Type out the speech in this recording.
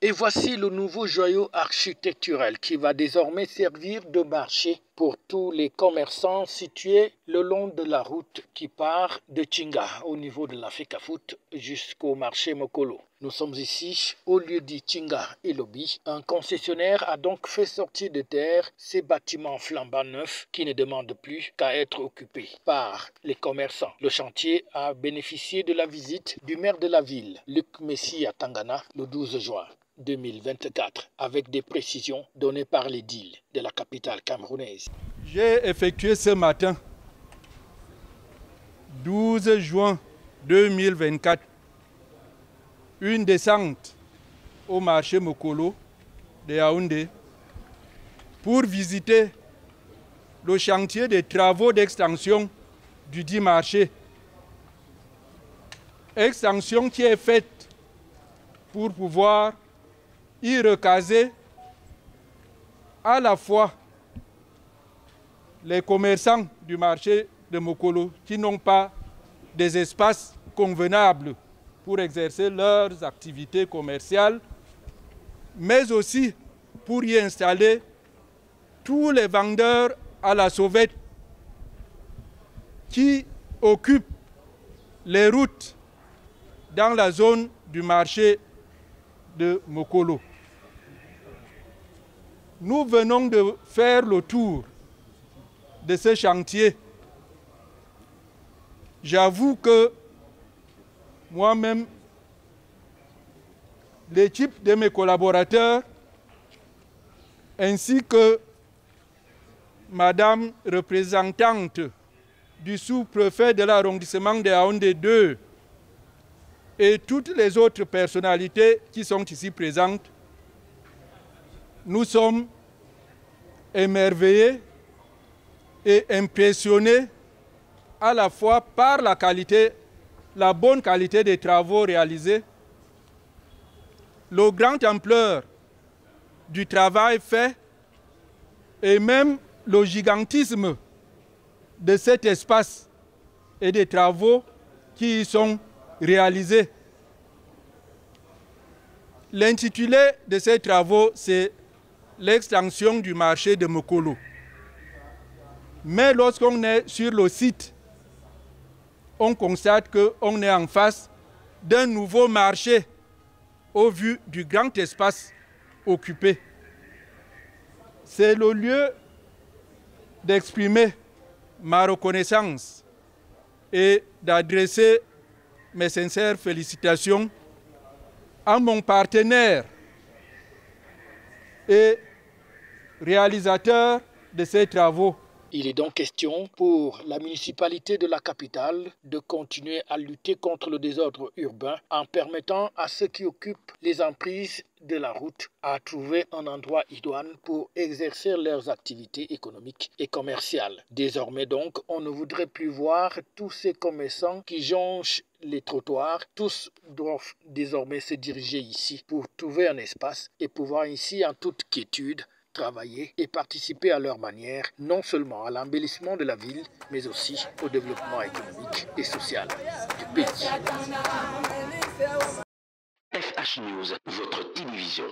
Et voici le nouveau joyau architectural qui va désormais servir de marché pour tous les commerçants situés le long de la route qui part de Tchinga au niveau de la Fekafout jusqu'au marché Mokolo. Nous sommes ici au lieu dit Tchinga et Lobi. Un concessionnaire a donc fait sortir de terre ces bâtiments flambant neufs qui ne demandent plus qu'à être occupés par les commerçants. Le chantier a bénéficié de la visite du maire de la ville, Luc Messi à Tangana, le 12 juin 2024, avec des précisions données par l'édile de la capitale camerounaise. J'ai effectué ce matin, 12 juin 2024, une descente au marché Mokolo de Yaoundé pour visiter le chantier des travaux d'extension du dit marché. Extension qui est faite pour pouvoir y recaser à la fois les commerçants du marché de Mokolo qui n'ont pas des espaces convenables pour exercer leurs activités commerciales, mais aussi pour y installer tous les vendeurs à la sauvette qui occupent les routes dans la zone du marché de Mokolo. Nous venons de faire le tour de ce chantier. J'avoue que moi-même, l'équipe de mes collaborateurs, ainsi que Madame représentante du sous-préfet de l'arrondissement de Yaoundé 2 et toutes les autres personnalités qui sont ici présentes, nous sommes émerveillés et impressionnés à la fois par la bonne qualité des travaux réalisés, la grande ampleur du travail fait et même le gigantisme de cet espace et des travaux qui y sont réalisés. L'intitulé de ces travaux, c'est l'extension du marché de Mokolo. Mais lorsqu'on est sur le site, on constate qu'on est en face d'un nouveau marché au vu du grand espace occupé. C'est le lieu d'exprimer ma reconnaissance et d'adresser mes sincères félicitations à mon partenaire et réalisateur de ces travaux. Il est donc question pour la municipalité de la capitale de continuer à lutter contre le désordre urbain en permettant à ceux qui occupent les emprises de la route à trouver un endroit idoine pour exercer leurs activités économiques et commerciales. Désormais donc, on ne voudrait plus voir tous ces commerçants qui jonchent les trottoirs. Tous doivent désormais se diriger ici pour trouver un espace et pouvoir ici en toute quiétude travailler et participer à leur manière, non seulement à l'embellissement de la ville, mais aussi au développement économique et social du pays. FH News, votre télévision.